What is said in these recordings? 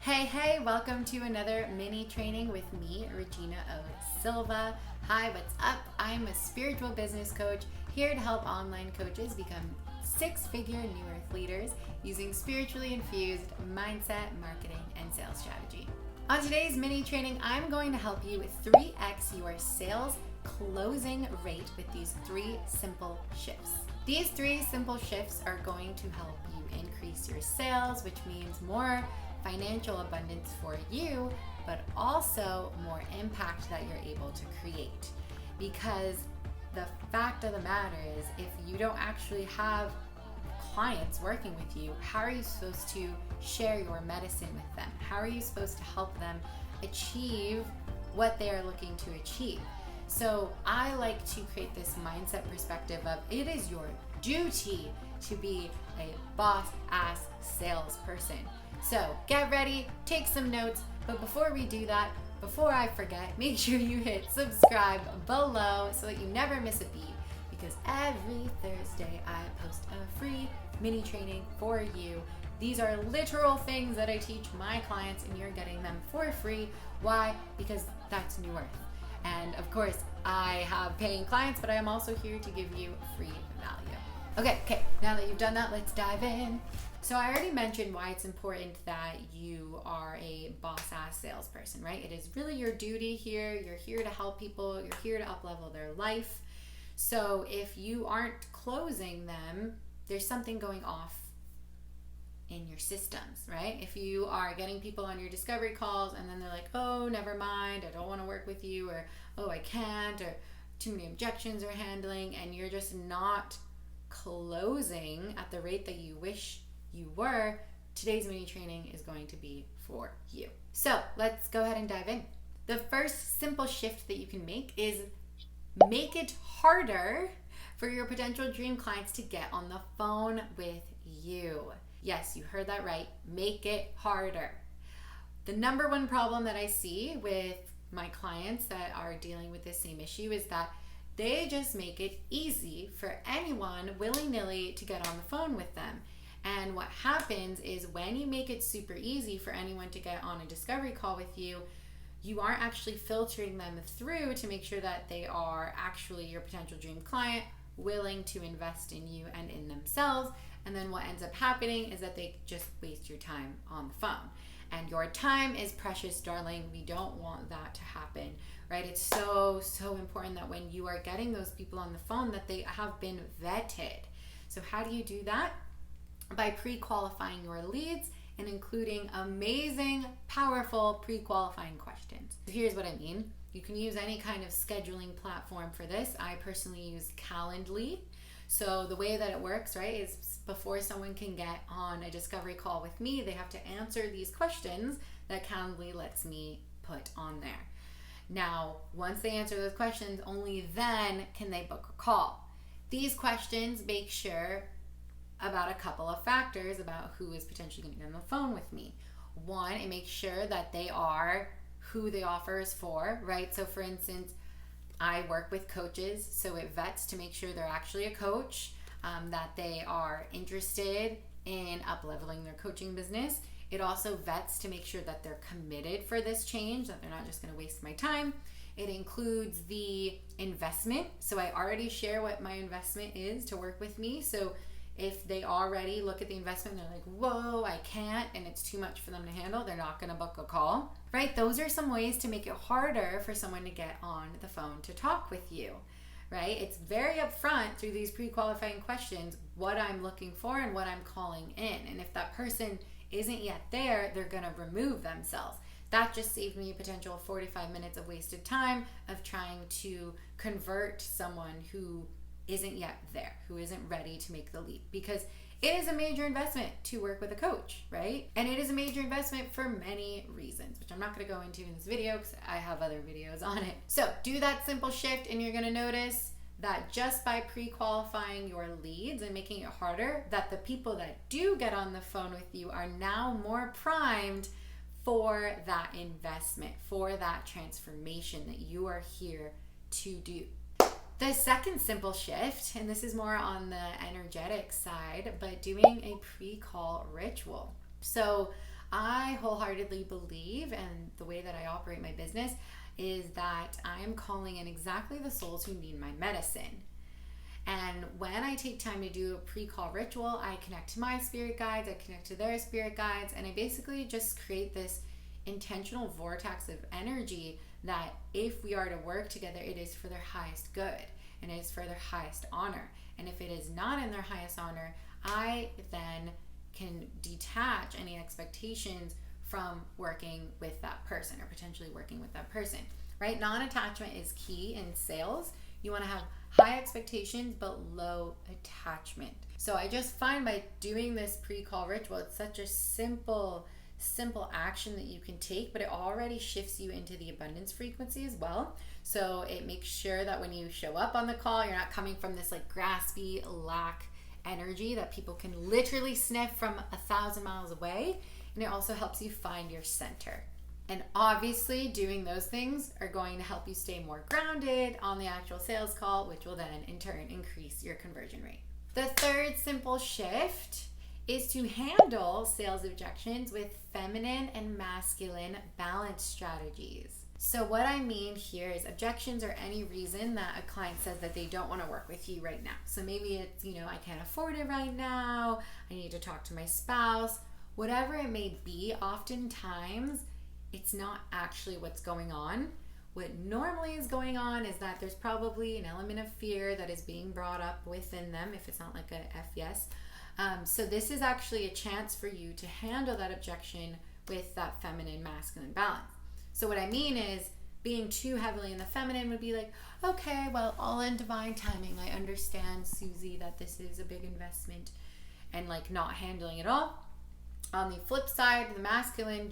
Hey, welcome to another mini training with me, 𝗀𝗲'𝘀. Hi, what's up? I'm a spiritual business coach here to help online coaches become six-figure New Earth leaders using spiritually infused mindset, marketing, and sales strategy. On today's mini training, I'm going to help you 3x your sales closing rate with these three simple shifts. These three simple shifts are going to help you increase your sales, which means more financial abundance for you, but also more impact that you're able to create. Because the fact of the matter is, if you don't actually have clients working with you, how are you supposed to share your medicine with them? How are you supposed to help them achieve what they are looking to achieve? So I like to create this mindset perspective of it is your duty to be a boss-ass salesperson. So get ready, take some notes, but before we do that, before I forget, make sure you hit subscribe below so that you never miss a beat, because every Thursday I post a free mini training for you. These are literal things that I teach my clients and you're getting them for free. Why? Because that's New Earth. And of course, I have paying clients, but I am also here to give you free value. Okay, now that you've done that, let's dive in. So I already mentioned why it's important that you are a boss-ass salesperson, right? It is really your duty here. You're here to help people. You're here to up-level their life. So if you aren't closing them, there's something going off in your systems, right? If you are getting people on your discovery calls and then they're like, oh, never mind, I don't want to work with you, or oh, I can't, or too many objections are handling, and you're just not closing at the rate that you wish you were, today's mini training is going to be for you. So let's go ahead and dive in. The first simple shift that you can make is make it harder for your potential dream clients to get on the phone with you. Yes, you heard that right. Make it harder. The number one problem that I see with my clients that are dealing with this same issue is that they just make it easy for anyone willy-nilly to get on the phone with them. And what happens is when you make it super easy for anyone to get on a discovery call with you, you aren't actually filtering them through to make sure that they are actually your potential dream client, willing to invest in you and in themselves. And then what ends up happening is that they just waste your time on the phone. And your time is precious, darling. We don't want that to happen, right? It's so important that when you are getting those people on the phone that they have been vetted. So how do you do that? By pre-qualifying your leads and including amazing, powerful pre-qualifying questions. So here's what I mean. You can use any kind of scheduling platform for this. I personally use Calendly. So the way that it works, right, is before someone can get on a discovery call with me, they have to answer these questions that Calendly lets me put on there. Now, once they answer those questions, only then can they book a call. These questions make sure about a couple of factors about who is potentially going to get on the phone with me. One, it makes sure that they are who the offer is for, right? So for instance, I work with coaches, so it vets to make sure they're actually a coach, that they are interested in up-leveling their coaching business. It also vets to make sure that they're committed for this change, that they're not just going to waste my time. It includes the investment. So I already share what my investment is to work with me. So if they already look at the investment and they're like, whoa, I can't, and it's too much for them to handle, they're not going to book a call, right? Those are some ways to make it harder for someone to get on the phone to talk with you, right? It's very upfront through these pre-qualifying questions what I'm looking for and what I'm calling in. And if that person isn't yet there, they're going to remove themselves. That just saved me a potential 45 minutes of wasted time of trying to convert someone who isn't yet there, who isn't ready to make the leap, because it is a major investment to work with a coach, right? And it is a major investment for many reasons, which I'm not going to go into in this video because I have other videos on it. So do that simple shift and you're going to notice that just by pre-qualifying your leads and making it harder, that the people that do get on the phone with you are now more primed for that investment, for that transformation that you are here to do. The second simple shift, and this is more on the energetic side, but doing a pre-call ritual. So I wholeheartedly believe, and the way that I operate my business is that I am calling in exactly the souls who need my medicine. And when I take time to do a pre-call ritual, I connect to my spirit guides, I connect to their spirit guides, and I basically just create this intentional vortex of energy that if we are to work together, it is for their highest good and it is for their highest honor. And if it is not in their highest honor, I then can detach any expectations from working with that person or potentially working with that person, right? Non-attachment is key in sales. You want to have high expectations but low attachment. So I just find by doing this pre-call ritual, it's such a simple action that you can take, but it already shifts you into the abundance frequency as well. So it makes sure that when you show up on the call, you're not coming from this like graspy lack energy that people can literally sniff from 1,000 miles away. And it also helps you find your center. And obviously doing those things are going to help you stay more grounded on the actual sales call, which will then in turn increase your conversion rate. The third simple shift is to handle sales objections with feminine and masculine balance strategies. So what I mean here is objections are any reason that a client says that they don't want to work with you right now. So maybe it's, I can't afford it right now, I need to talk to my spouse, whatever it may be. Oftentimes it's not actually what's going on. What normally is going on is that there's probably an element of fear that is being brought up within them if it's not like a yes. So this is actually a chance for you to handle that objection with that feminine masculine balance. So what I mean is being too heavily in the feminine would be like, okay, well, all in divine timing. I understand, Susie, that this is a big investment, and like not handling it all. On the flip side, the masculine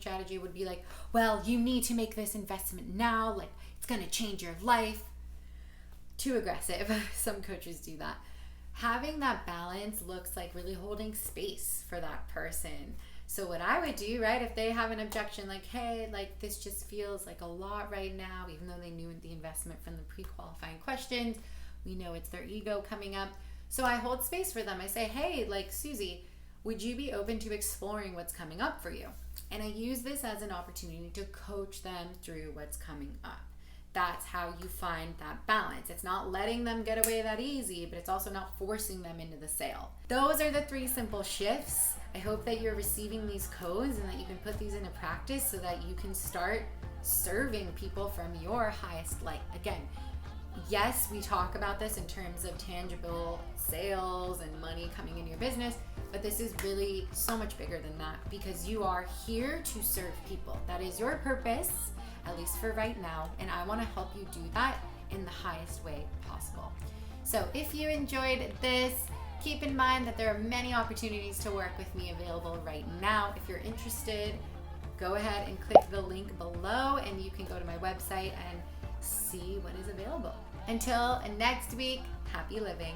strategy would be like, well, you need to make this investment now. Like it's going to change your life. Too aggressive. Some coaches do that. Having that balance looks like really holding space for that person. So what I would do, right, if they have an objection like, hey, like this just feels like a lot right now, even though they knew the investment from the pre-qualifying questions, we know it's their ego coming up. So I hold space for them. I say, hey, like Susie, would you be open to exploring what's coming up for you? And I use this as an opportunity to coach them through what's coming up. That's how you find that balance. It's not letting them get away that easy, but it's also not forcing them into the sale. Those are the 3 simple shifts. I hope that you're receiving these codes and that you can put these into practice so that you can start serving people from your highest light. Again, yes, we talk about this in terms of tangible sales and money coming into your business, but this is really so much bigger than that because you are here to serve people. That is your purpose, at least for right now, and I want to help you do that in the highest way possible. So if you enjoyed this, keep in mind that there are many opportunities to work with me available right now. If you're interested, go ahead and click the link below and you can go to my website and see what is available. Until next week, happy living.